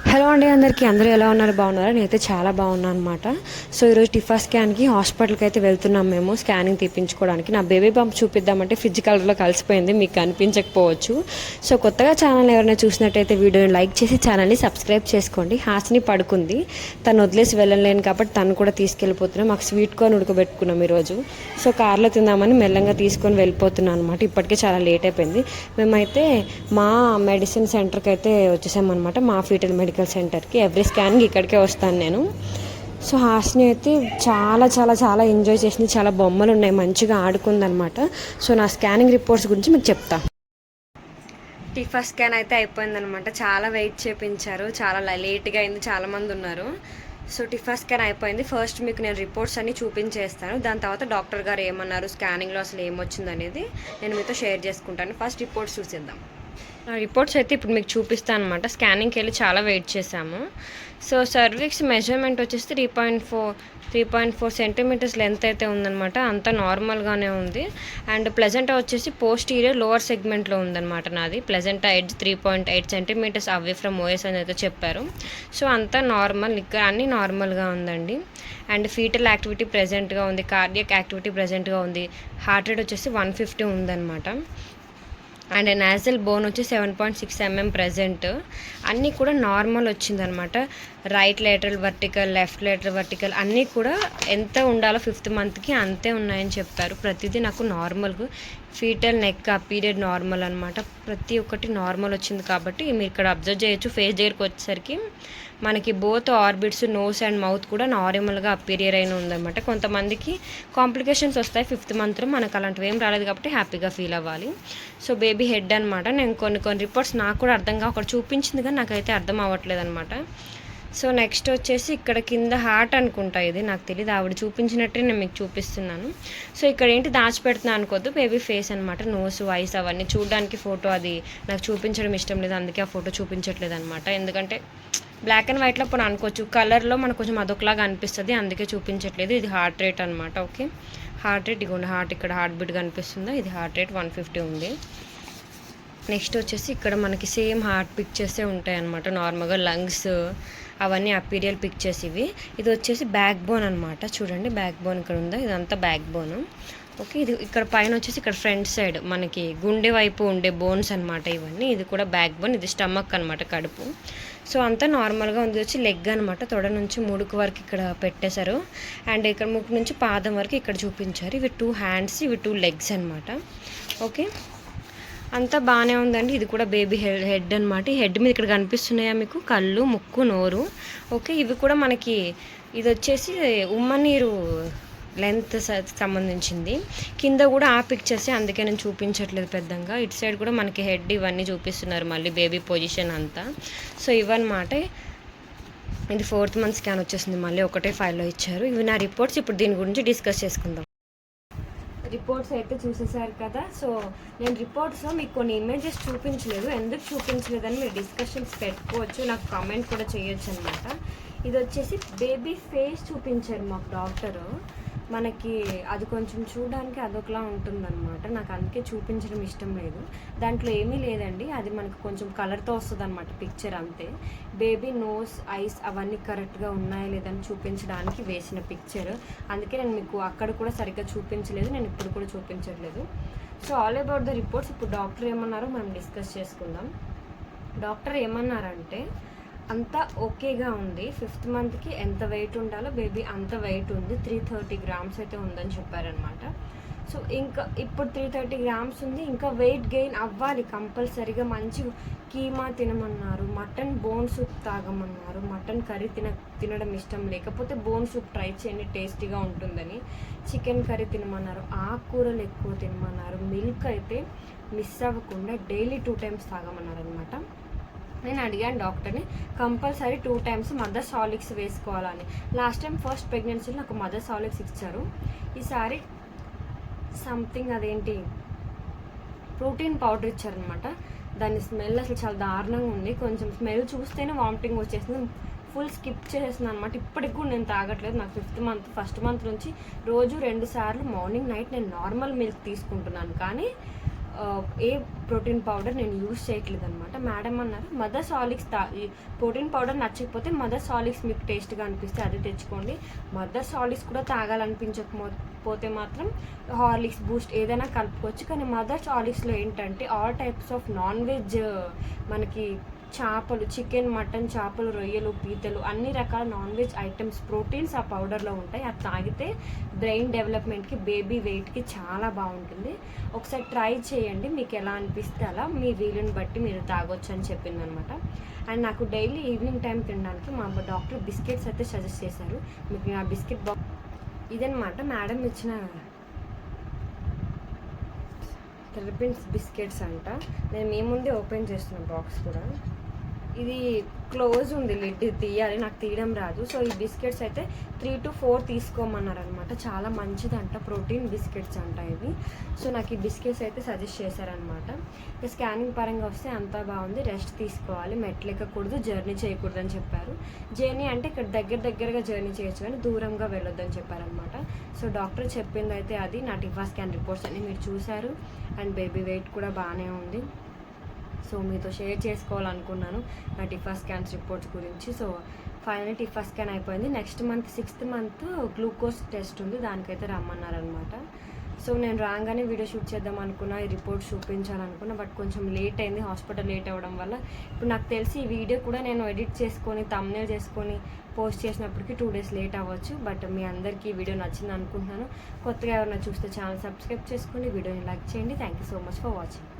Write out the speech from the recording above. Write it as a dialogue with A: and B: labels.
A: Hello అండి, అందరూ ఎలా ఉన్నారు? బాగున్నారా? నేనైతే చాలా బాగున్నాను అనమాట. సో ఈరోజు టిఫా స్కాన్కి హాస్పిటల్కి అయితే వెళ్తున్నాం మేము స్కానింగ్ తీపించుకోవడానికి. నా బేబీ బంప్ చూపిద్దామంటే ఫ్రిడ్జ్ కలర్లో కలిసిపోయింది, మీకు కనిపించకపోవచ్చు. సో కొత్తగా ఛానల్ ఎవరైనా చూసినట్టయితే వీడియోని లైక్ చేసి ఛానల్ని సబ్స్క్రైబ్ చేసుకోండి. హాస్ని పడుకుంది, తను వదిలేసి వెళ్ళలేను కాబట్టి తను కూడా తీసుకెళ్ళిపోతున్నాం. మాకు స్వీట్ కార్న్ ఉడకబెట్టుకున్నాం ఈరోజు. సో కార్లో తిందామని మెల్లగా తీసుకొని వెళ్ళిపోతున్నాను అనమాట. ఇప్పటికే చాలా లేట్ అయిపోయింది. మేమైతే మా మెడిసిన్ సెంటర్కి అయితే వచ్చేసామన్నమాట, మా ఫీటల్ మెడికల్ సెంటర్కి. ఎవ్రీ స్కాన్కి ఇక్కడికే వస్తాను నేను. సో హాస్ని అయితే చాలా చాలా చాలా ఎంజాయ్ చేసింది. చాలా బొమ్మలు ఉన్నాయి, మంచిగా ఆడుకుందనమాట. సో నా స్కానింగ్ రిపోర్ట్స్ గురించి మీకు చెప్తా. టిఫా స్కాన్ అయితే అయిపోయిందనమాట. చాలా వెయిట్ చేయించారు, చాలా లేట్గా అయింది, చాలామంది ఉన్నారు. సో టిఫా స్కాన్ అయిపోయింది. ఫస్ట్ మీకు నేను రిపోర్ట్స్ అన్నీ చూపించేస్తాను, దాని తర్వాత డాక్టర్ గారు ఏమన్నారు, స్కానింగ్లో అసలు ఏమొచ్చింది అనేది నేను మీతో షేర్ చేసుకుంటాను. ఫస్ట్ రిపోర్ట్స్ చూసేద్దాం. రిపోర్ట్స్ అయితే ఇప్పుడు మీకు చూపిస్తాను అనమాట. స్కానింగ్కి వెళ్ళి చాలా వెయిట్ చేశాము. సో సర్విక్స్ మెజర్మెంట్ వచ్చేసి 3.4 సెంటీమీటర్స్ లెంత్ అయితే ఉందన్నమాట. అంతా నార్మల్గానే ఉంది. అండ్ ప్లెజెంటా వచ్చేసి పోస్టీరియర్ లోవర్ సెగ్మెంట్లో ఉందన్నమాట నాది. Placenta edge 3.8 centimetres away from OS అని అయితే చెప్పారు. సో అంతా నార్మల్, ఇక్కడ అన్నీ నార్మల్గా ఉందండి. అండ్ ఫీటల్ యాక్టివిటీ ప్రెజెంట్గా ఉంది, కార్డియక్ యాక్టివిటీ ప్రెజెంట్గా ఉంది. హార్ట్ రేట్ వచ్చేసి 150 ఉందన్నమాట. అండ్ నాజల్ బోన్ వచ్చి 7.6 mm ప్రెజెంట్. అన్నీ కూడా నార్మల్ వచ్చిందనమాట. Right lateral vertical, left lateral vertical అన్నీ కూడా ఎంత ఉండాలో 5th మంత్కి అంతే ఉన్నాయని చెప్పారు. ప్రతిదీ నాకు నార్మల్గా ఫీటల్ నెక్ ఆ పీరియడ్ నార్మల్ అనమాట. ప్రతి ఒక్కటి నార్మల్ వచ్చింది కాబట్టి మీరు ఇక్కడ అబ్జర్వ్ చేయొచ్చు. ఫేస్ దగ్గరికి వచ్చేసరికి మనకి both orbits, nose and mouth కూడా నార్మల్గా అపీరియర్ అయిన ఉందన్నమాట. కొంతమందికి కాంప్లికేషన్స్ వస్తాయి 5th మంత్లో, మనకు అలాంటివి ఏం రాలేదు కాబట్టి హ్యాపీగా ఫీల్ అవ్వాలి. సో బేబీ హెడ్ అనమాట. నేను కొన్ని రిపోర్ట్స్ నాకు కూడా అర్థంగా ఒకటి చూపించింది కానీ నాకైతే అర్థం అవ్వట్లేదు అనమాట. సో నెక్స్ట్ వచ్చేసి ఇక్కడ కింద హార్ట్ అనుకుంటా, ఇది నాకు తెలియదు, ఆవిడ చూపించినట్టే నేను మీకు చూపిస్తున్నాను. సో ఇక్కడ ఏంటి దాచిపెడుతున్నాను అనుకోద్దు, బేబీ ఫేస్ అనమాట. నోస్, ఐస్ అవన్నీ చూడడానికి ఫోటో అది నాకు చూపించడం ఇష్టం లేదు, అందుకే ఆ ఫోటో చూపించట్లేదు అనమాట. ఎందుకంటే బ్లాక్ అండ్ వైట్లో ఇప్పుడు అనుకోవచ్చు, కలర్లో మనకు కొంచెం అదొకలాగా అనిపిస్తుంది, అందుకే చూపించట్లేదు. ఇది హార్ట్ రేట్ అనమాట. ఓకే, హార్ట్ రేట్ ఇగోండి, హార్ట్ ఇక్కడ హార్ట్ బీట్ కనిపిస్తుందా, ఇది హార్ట్ రేట్ 150 ఉంది. నెక్స్ట్ వచ్చేసి ఇక్కడ మనకి సేమ్ హార్ట్ పిక్చర్సే ఉంటాయి అనమాట. నార్మల్గా లంగ్స్ అవన్నీ అపీరియల్ పిక్చర్స్ ఇవి. ఇది వచ్చేసి బ్యాక్ బోన్ అనమాట. చూడండి బ్యాక్ బోన్ ఇక్కడ ఉందా, ఇదంతా బ్యాక్ బోన్. ఓకే, ఇది ఇక్కడ పైన వచ్చేసి ఇక్కడ ఫ్రంట్ సైడ్ మనకి గుండె వైపు ఉండే బోన్స్ అనమాట ఇవన్నీ. ఇది కూడా బ్యాక్ బోన్, ఇది స్టమక్ అనమాట, కడుపు. సో అంతా నార్మల్గా ఉంది. వచ్చి లెగ్ అనమాట, తొడ నుంచి ముడుకు వరకు ఇక్కడ పెట్టేశారు. అండ్ ఇక్కడ ముక్కు నుంచి పాదం వరకు ఇక్కడ చూపించారు. ఇవి 2 హ్యాండ్స్, ఇవి 2 లెగ్స్ అనమాట. ఓకే, అంతా బాగానే ఉందండి. ఇది కూడా బేబీ హెడ్ అనమాట. ఈ హెడ్ మీద ఇక్కడ కనిపిస్తున్నాయా మీకు, కళ్ళు, ముక్కు, నోరు. ఓకే, ఇవి కూడా మనకి ఇది వచ్చేసి ఉమ్మనీరు లెంత్ సంబంధించింది. కింద కూడా ఆ పిక్చర్సే, అందుకే నేను చూపించట్లేదు పెద్దగా. ఇటు సైడ్ కూడా మనకి హెడ్ ఇవన్నీ చూపిస్తున్నారు, మళ్ళీ బేబీ పొజిషన్ అంతా. సో ఇవన్నమాట. ఇది 4th మంత్ స్కాన్ వచ్చేసింది, మళ్ళీ ఒకటే ఫైల్లో ఇచ్చారు. ఇవి నా రిపోర్ట్స్. ఇప్పుడు దీని గురించి డిస్కస్ చేసుకుందాం. రిపోర్ట్స్ అయితే చూసేసారు కదా. సో నేను రిపోర్ట్స్లో మీకు కొన్ని ఇమేజెస్ చూపించలేదు, ఎందుకు చూపించలేదని మీరు డిస్కషన్స్ పెట్టుకోవచ్చు, నాకు కామెంట్ కూడా చేయొచ్చు అనమాట. ఇది వచ్చేసి బేబీ ఫేస్ చూపించారు మాకు డాక్టరు. మనకి అది కొంచెం చూడడానికి అదొకలా ఉంటుందన్నమాట, నాకు అందుకే చూపించడం ఇష్టం లేదు. దాంట్లో ఏమీ లేదండి, అది మనకు కొంచెం కలర్తో వస్తుంది అనమాట పిక్చర్, అంతే. బేబీ నోస్, ఐస్ అవన్నీ కరెక్ట్గా ఉన్నాయా లేదని చూపించడానికి వేసిన పిక్చర్, అందుకే నేను మీకు అక్కడ కూడా సరిగ్గా చూపించలేదు, నేను ఇప్పుడు కూడా చూపించట్లేదు. So all about the reports. ఇప్పుడు డాక్టర్ ఏమన్నారో మనం డిస్కస్ చేసుకుందాం. డాక్టర్ ఏమన్నారంటే అంతా ఓకేగా ఉంది, 5th మంత్కి ఎంత వెయిట్ ఉండాలో బేబీ అంత వెయిట్ ఉంది, 330 grams అయితే ఉందని చెప్పారనమాట. సో ఇంకా ఇప్పుడు 330 grams ఉంది, ఇంకా వెయిట్ గెయిన్ అవ్వాలి కంపల్సరీగా. మంచి కీమా తినమన్నారు, మటన్ బోన్ సూప్ తాగమన్నారు. మటన్ కర్రీ తినడం ఇష్టం లేకపోతే బోన్ సూప్ ట్రై చేయండి, టేస్టీగా ఉంటుందని. చికెన్ కర్రీ తినమన్నారు, ఆకుకూరలు ఎక్కువ తినమన్నారు. మిల్క్ అయితే మిస్ అవ్వకుండా డైలీ 2 times తాగమన్నారు అనమాట. నేను అడిగాను డాక్టర్ని, కంపల్సరీ 2 times మదర్ సాలిక్స్ వేసుకోవాలని. లాస్ట్ టైం ఫస్ట్ ప్రెగ్నెన్సీలో నాకు మదర్ సాలిక్స్ ఇచ్చారు, ఈసారి సంథింగ్ అదేంటి ప్రోటీన్ పౌడర్ ఇచ్చారనమాట. దాని స్మెల్ అసలు చాలా దారుణంగా ఉంది, కొంచెం స్మెల్ చూస్తేనే వామిటింగ్ వచ్చేసింది. ఫుల్ స్కిప్ చేసేసింది అనమాట. ఇప్పటికి కూడా నేను తాగట్లేదు. నాకు 5th మంత్, 1st month నుంచి రోజు 2 సార్లు మార్నింగ్ నైట్ నేను నార్మల్ మిల్క్ తీసుకుంటున్నాను, కానీ ఏ ప్రోటీన్ పౌడర్ నేను యూజ్ చేయట్లేదు అనమాట. మేడం అన్నారు మదర్స్ హార్లిక్స్ ప్రోటీన్ పౌడర్ నచ్చకపోతే మదర్స్ హార్లిక్స్ మీకు టేస్ట్గా అనిపిస్తే అది తెచ్చుకోండి. మదర్స్ హార్లిక్స్ కూడా తాగాలనిపించకపోతే మాత్రం హార్లిక్స్ బూస్ట్ ఏదైనా కలుపుకోవచ్చు. కానీ మదర్స్ హార్లిక్స్లో ఏంటంటే all types of non veg, మనకి చేపలు, చికెన్, మటన్, చేపలు, రొయ్యలు, పీతలు, అన్ని రకాల నాన్ వెజ్ ఐటమ్స్ ప్రోటీన్స్ ఆ పౌడర్లో ఉంటాయి. అది తాగితే బ్రెయిన్ డెవలప్మెంట్కి, బేబీ వెయిట్కి చాలా బాగుంటుంది. ఒకసారి ట్రై చేయండి, మీకు ఎలా అనిపిస్తే అలా మీ వీలుని బట్టి మీరు తాగొచ్చు అని చెప్పిందనమాట. అండ్ నాకు డైలీ ఈవినింగ్ టైం తినడానికి మా డాక్టర్ బిస్కెట్స్ అయితే సజెస్ట్ చేశారు. మీకు ఆ బిస్కెట్ బాక్స్ ఇదనమాట మేడం ఇచ్చిన తెరపిన్స్ బిస్కెట్స్ అంట. నేను మీ ముందే ఓపెన్ చేస్తున్నాను బాక్స్ కూడా. ఇది క్లోజ్ ఉంది, లిడ్ తీయాలి, నాకు తీయడం రాదు. సో ఈ బిస్కెట్స్ అయితే 3 to 4 తీసుకోమన్నారనమాట. చాలా మంచిదంట, ప్రోటీన్ బిస్కెట్స్ అంట ఇవి. సో నాకు ఈ బిస్కెట్స్ అయితే సజెస్ట్ చేశారనమాట. ఇక స్కానింగ్ పరంగా వస్తే అంతా బాగుంది, రెస్ట్ తీసుకోవాలి, మెట్లు ఎక్కకూడదు, జర్నీ చేయకూడదు అని చెప్పారు. జర్నీ అంటే ఇక్కడ దగ్గరగా జర్నీ చేయొచ్చు కానీ దూరంగా వెళ్ళొద్దని చెప్పారనమాట. సో డాక్టర్ చెప్పింది అయితే అది. నా టిఫా స్కాన్ రిపోర్ట్స్ అన్ని మీరు చూశారు. అండ్ బేబీ వెయిట్ కూడా బాగానే ఉంది. సో మీతో షేర్ చేసుకోవాలనుకున్నాను నా టిఫా స్కాన్స్ రిపోర్ట్స్ గురించి. సో ఫైనల్ టిఫా స్కాన్ అయిపోయింది. Next month 6th month glucose test ఉంది, దానికైతే రమ్మన్నారనమాట. సో నేను రాగానే వీడియో షూట్ చేద్దాం అనుకున్నా, ఈ రిపోర్ట్స్ చూపించాలనుకున్నా. బట్ కొంచెం లేట్ అయింది, హాస్పిటల్ లేట్ అవ్వడం వల్ల. ఇప్పుడు నాకు తెలిసి ఈ వీడియో కూడా నేను ఎడిట్ చేసుకొని థంబ్నెయిల్ చేసుకొని పోస్ట్ చేసినప్పటికీ 2 days లేట్ అవ్వచ్చు. బట్ మీ అందరికీ ఈ వీడియో నచ్చింది అనుకుంటున్నాను. కొత్తగా ఎవరైనా చూస్తే ఛానల్ సబ్స్క్రైబ్ చేసుకోండి, వీడియోని లైక్ చేయండి. Thank you so much for watching.